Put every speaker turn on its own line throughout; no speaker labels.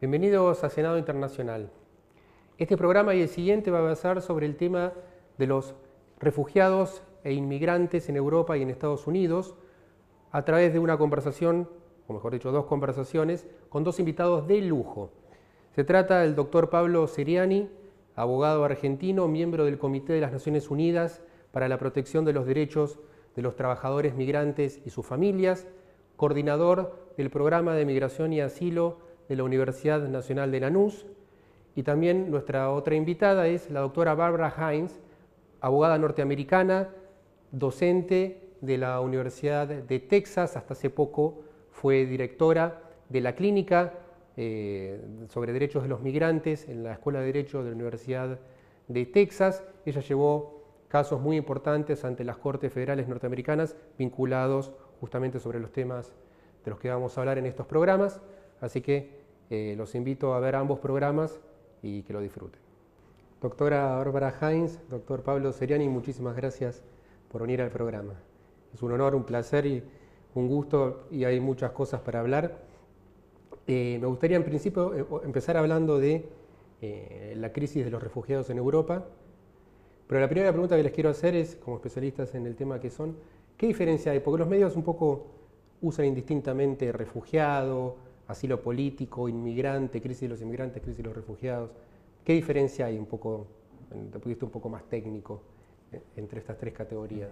Bienvenidos a Senado Internacional. Este programa y el siguiente va a versar sobre el tema de los refugiados e inmigrantes en Europa y en Estados Unidos a través de una conversación, o mejor dicho, dos conversaciones, con dos invitados de lujo. Se trata del doctor Pablo Seriani, abogado argentino, miembro del Comité de las Naciones Unidas para la Protección de los Derechos de los Trabajadores Migrantes y sus familias, coordinador del Programa de Migración y Asilo de la Universidad Nacional de Lanús, y también nuestra otra invitada es la doctora Barbara Hines, abogada norteamericana, docente de la Universidad de Texas, hasta hace poco fue directora de la clínica sobre derechos de los migrantes en la Escuela de Derecho de la Universidad de Texas. Ella llevó casos muy importantes ante las Cortes Federales norteamericanas vinculados justamente sobre los temas de los que vamos a hablar en estos programas. Así que los invito a ver ambos programas y que lo disfruten. Doctora Barbara Hines, doctor Pablo Seriani, muchísimas gracias por venir al programa. Es un honor, un placer y un gusto, y hay muchas cosas para hablar. Me gustaría en principio empezar hablando de la crisis de los refugiados en Europa, pero la primera pregunta que les quiero hacer es, como especialistas en el tema que son, ¿qué diferencia hay? Porque los medios un poco usan indistintamente refugiado, asilo político, inmigrante, crisis de los inmigrantes, crisis de los refugiados. ¿Qué diferencia hay un poco, desde el punto de vista un poco más técnico, entre estas tres categorías?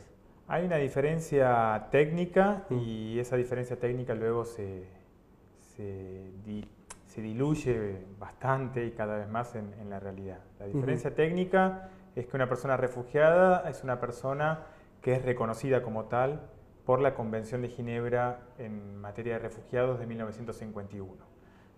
Hay una diferencia técnica y esa diferencia técnica luego se diluye bastante y cada vez más en la realidad. La diferencia técnica es que una persona refugiada es una persona que es reconocida como tal por la Convención de Ginebra en materia de refugiados de 1951.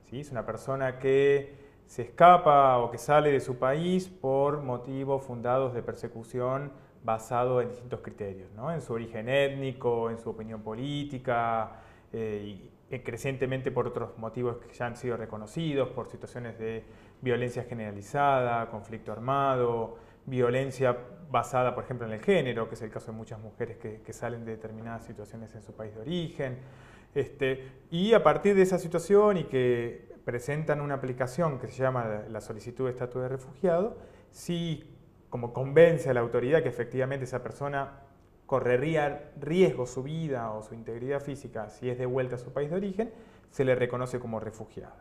¿Sí? Es una persona que se escapa o que sale de su país por motivos fundados de persecución basado en distintos criterios, ¿no? En su origen étnico, en su opinión política y crecientemente por otros motivos que ya han sido reconocidos, por situaciones de violencia generalizada, conflicto armado, violencia basada, por ejemplo, en el género, que es el caso de muchas mujeres que salen de determinadas situaciones en su país de origen. Y a partir de esa situación y que presentan una aplicación que se llama la solicitud de estatus de refugiado, sí, como convence a la autoridad que efectivamente esa persona correría riesgo su vida o su integridad física si es devuelta a su país de origen, se le reconoce como refugiado.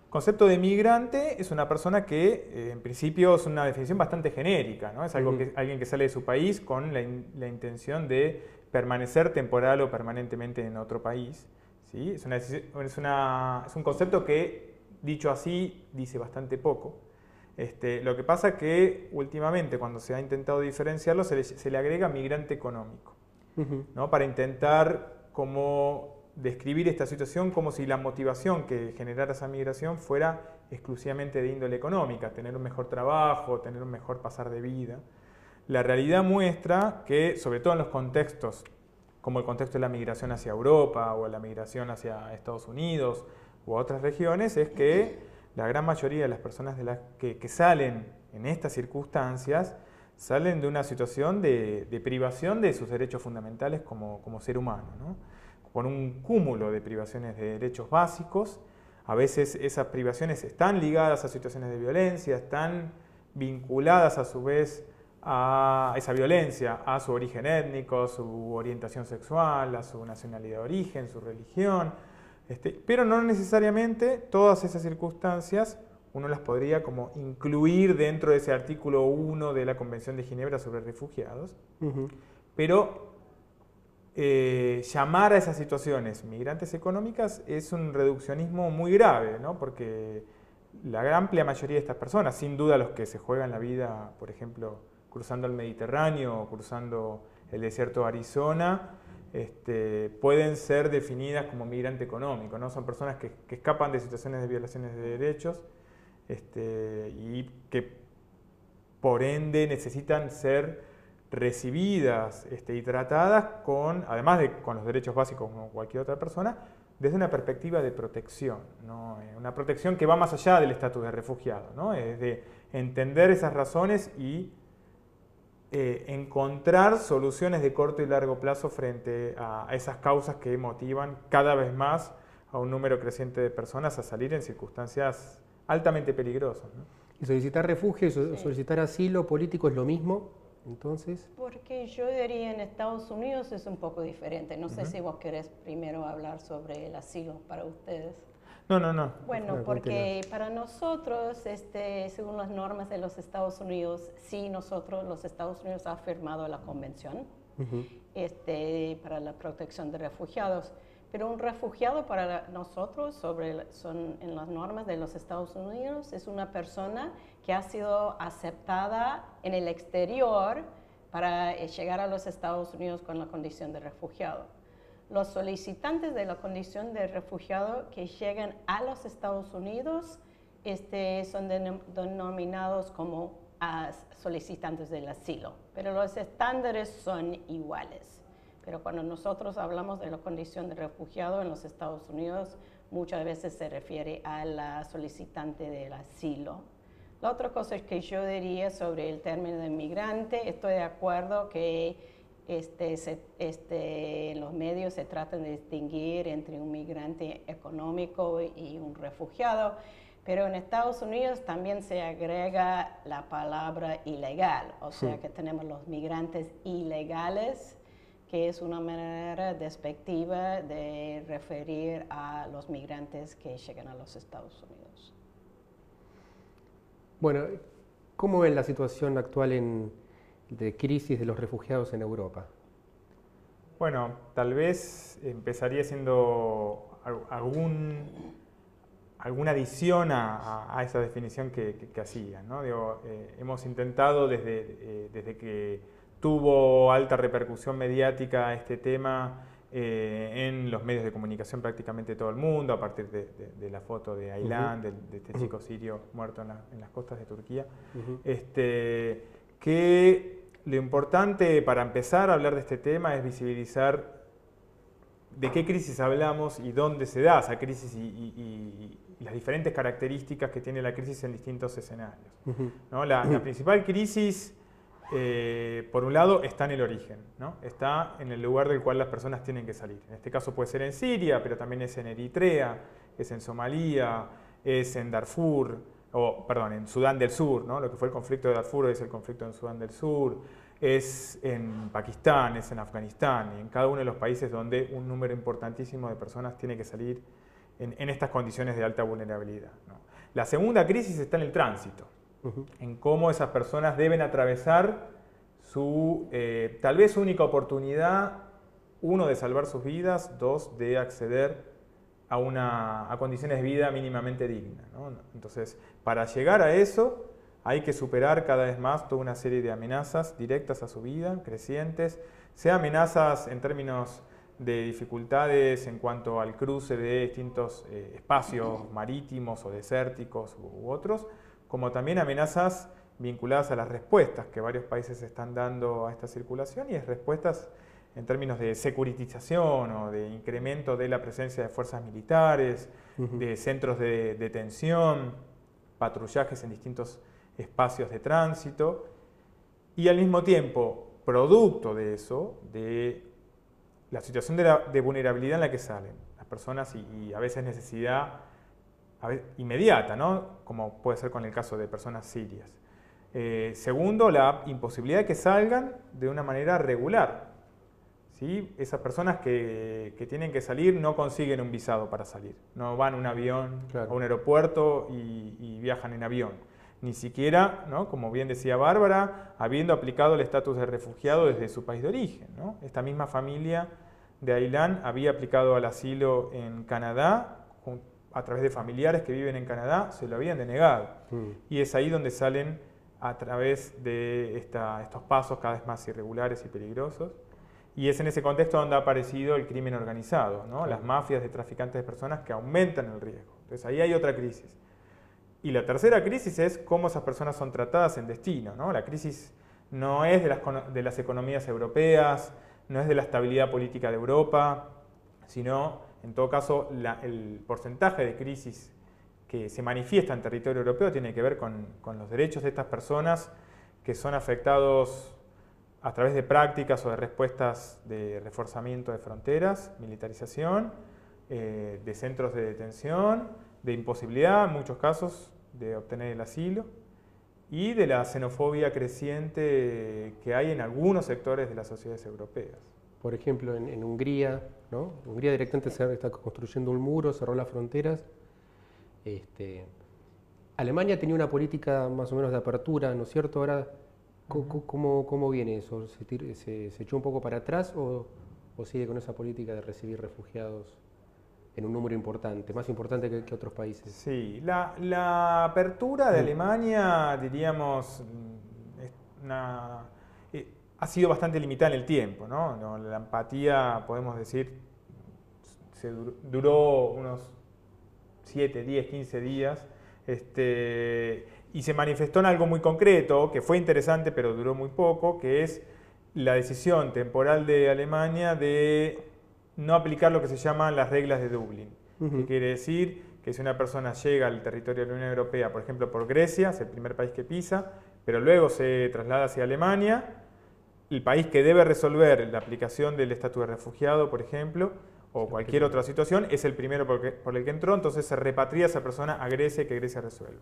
Concepto de migrante es una persona que, en principio, es una definición bastante genérica, ¿no? Es algo alguien que sale de su país con la intención de permanecer temporal o permanentemente en otro país, ¿sí? Es un concepto que, dicho así, dice bastante poco. Lo que pasa es que, últimamente, cuando se ha intentado diferenciarlo, se le agrega migrante económico, ¿no? Para intentar como describir esta situación como si la motivación que generara esa migración fuera exclusivamente de índole económica, tener un mejor trabajo, tener un mejor pasar de vida. La realidad muestra que, sobre todo en los contextos, como el contexto de la migración hacia Europa o la migración hacia Estados Unidos u otras regiones, es que la gran mayoría de las personas que salen en estas circunstancias salen de una situación de privación de sus derechos fundamentales como ser humano, ¿no? Por un cúmulo de privaciones de derechos básicos. A veces esas privaciones están ligadas a situaciones de violencia, están vinculadas a su vez a esa violencia, a su origen étnico, su orientación sexual, a su nacionalidad de origen, su religión, pero no necesariamente todas esas circunstancias uno las podría como incluir dentro de ese artículo 1 de la Convención de Ginebra sobre refugiados, pero llamar a esas situaciones migrantes económicas es un reduccionismo muy grave, ¿no? Porque la amplia mayoría de estas personas, sin duda los que se juegan la vida, por ejemplo, cruzando el Mediterráneo o cruzando el desierto de Arizona, pueden ser definidas como migrante económico, ¿no? Son personas que escapan de situaciones de violaciones de derechos y que por ende necesitan ser recibidas y tratadas además de con los derechos básicos como cualquier otra persona, desde una perspectiva de protección, ¿no? Una protección que va más allá del estatus de refugiado, ¿no? Es de entender esas razones y encontrar soluciones de corto y largo plazo frente a esas causas que motivan cada vez más a un número creciente de personas a salir en circunstancias altamente peligrosas, ¿no?
¿Y solicitar refugio y solicitar asilo político es lo mismo, entonces?
Porque yo diría en Estados Unidos es un poco diferente. No sé si vos querés primero hablar sobre el asilo para ustedes.
No.
Bueno, porque para nosotros, según las normas de los Estados Unidos, sí, los Estados Unidos ha firmado la convención para la protección de refugiados. Pero un refugiado para nosotros, en las normas de los Estados Unidos, es una persona que ha sido aceptada en el exterior para llegar a los Estados Unidos con la condición de refugiado. Los solicitantes de la condición de refugiado que llegan a los Estados Unidos son denominados como solicitantes del asilo, pero los estándares son iguales. Pero cuando nosotros hablamos de la condición de refugiado en los Estados Unidos, muchas veces se refiere a la solicitante del asilo. La otra cosa es que yo diría sobre el término de migrante, estoy de acuerdo que los medios se tratan de distinguir entre un migrante económico y un refugiado, pero en Estados Unidos también se agrega la palabra ilegal, o sea que tenemos los migrantes ilegales, que es una manera despectiva de referir a los migrantes que llegan a los Estados Unidos.
Bueno, ¿cómo ven la situación actual de crisis de los refugiados en Europa?
Bueno, tal vez empezaría haciendo alguna adición a esa definición que hacía, ¿no? Hemos intentado desde que tuvo alta repercusión mediática este tema en los medios de comunicación prácticamente todo el mundo, a partir de la foto de Aylan, de este chico sirio muerto en las costas de Turquía, que lo importante para empezar a hablar de este tema es visibilizar de qué crisis hablamos y dónde se da esa crisis y las diferentes características que tiene la crisis en distintos escenarios, ¿no? La principal crisis, por un lado, está en el origen, ¿no? Está en el lugar del cual las personas tienen que salir. En este caso puede ser en Siria, pero también es en Eritrea, es en Somalia, es en Darfur, en Sudán del Sur, ¿no? Lo que fue el conflicto de Darfur es el conflicto en Sudán del Sur, es en Pakistán, es en Afganistán, y en cada uno de los países donde un número importantísimo de personas tiene que salir en estas condiciones de alta vulnerabilidad, ¿no? La segunda crisis está en el tránsito, en cómo esas personas deben atravesar su, tal vez única oportunidad, uno, de salvar sus vidas, dos, de acceder a condiciones de vida mínimamente dignas, ¿no? Entonces, para llegar a eso, hay que superar cada vez más toda una serie de amenazas directas a su vida, crecientes, sea amenazas en términos de dificultades en cuanto al cruce de distintos espacios marítimos o desérticos u otros, como también amenazas vinculadas a las respuestas que varios países están dando a esta circulación, y es respuestas en términos de securitización o de incremento de la presencia de fuerzas militares, de centros de detención, patrullajes en distintos espacios de tránsito, y al mismo tiempo, producto de eso, de la situación de vulnerabilidad en la que salen las personas y a veces necesidad inmediata, ¿no? Como puede ser con el caso de personas sirias. Segundo, la imposibilidad de que salgan de una manera regular, ¿sí? Esas personas que tienen que salir no consiguen un visado para salir, no van a un avión, claro, a un aeropuerto y viajan en avión. Ni siquiera, ¿no?, como bien decía Bárbara, habiendo aplicado el estatus de refugiado desde su país de origen, ¿no? Esta misma familia de Aylan había aplicado al asilo en Canadá, a través de familiares que viven en Canadá, se lo habían denegado. Y es ahí donde salen a través de estos pasos cada vez más irregulares y peligrosos. Y es en ese contexto donde ha aparecido el crimen organizado, ¿no? Las mafias de traficantes de personas que aumentan el riesgo. Entonces ahí hay otra crisis. Y la tercera crisis es cómo esas personas son tratadas en destino, ¿no? La crisis no es de las economías europeas, no es de la estabilidad política de Europa, sino, en todo caso, el porcentaje de crisis que se manifiesta en territorio europeo tiene que ver con los derechos de estas personas que son afectados a través de prácticas o de respuestas de reforzamiento de fronteras, militarización, de centros de detención, de imposibilidad en muchos casos de obtener el asilo y de la xenofobia creciente que hay en algunos sectores de las sociedades europeas.
Por ejemplo, en Hungría, ¿no? Hungría directamente está construyendo un muro, cerró las fronteras. Alemania tenía una política más o menos de apertura, ¿no es cierto? Ahora, ¿cómo viene eso? ¿Se echó un poco para atrás o sigue con esa política de recibir refugiados en un número importante, más importante que otros países?
Sí, la apertura de Alemania, diríamos, ha sido bastante limitada en el tiempo, ¿no? La empatía, podemos decir, duró unos 7, 10, 15 días. Y se manifestó en algo muy concreto, que fue interesante pero duró muy poco, que es la decisión temporal de Alemania de no aplicar lo que se llaman las reglas de Dublín. Que quiere decir que si una persona llega al territorio de la Unión Europea, por ejemplo por Grecia, es el primer país que pisa, pero luego se traslada hacia Alemania, el país que debe resolver la aplicación del estatus de refugiado, por ejemplo, o cualquier otra situación, es el primero por el que entró, entonces se repatria esa persona a Grecia y que Grecia resuelva.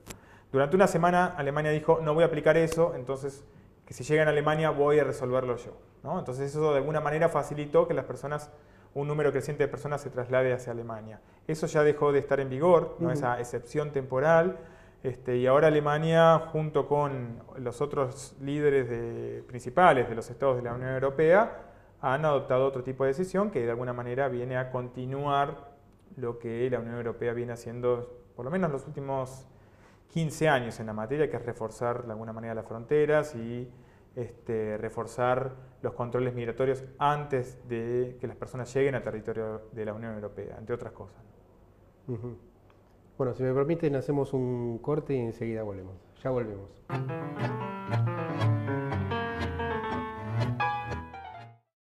Durante una semana Alemania dijo, no voy a aplicar eso, entonces que si llegan a Alemania voy a resolverlo yo, ¿no? Entonces eso de alguna manera facilitó que las personas, un número creciente de personas se traslade hacia Alemania. Eso ya dejó de estar en vigor, ¿no? Esa excepción temporal, y ahora Alemania, junto con los otros líderes principales de los estados de la Unión Europea, han adoptado otro tipo de decisión que de alguna manera viene a continuar lo que la Unión Europea viene haciendo por lo menos los últimos 15 años en la materia, que es reforzar de alguna manera las fronteras y reforzar los controles migratorios antes de que las personas lleguen al territorio de la Unión Europea, entre otras cosas.
Bueno, si me permiten, hacemos un corte y enseguida volvemos. Ya volvemos.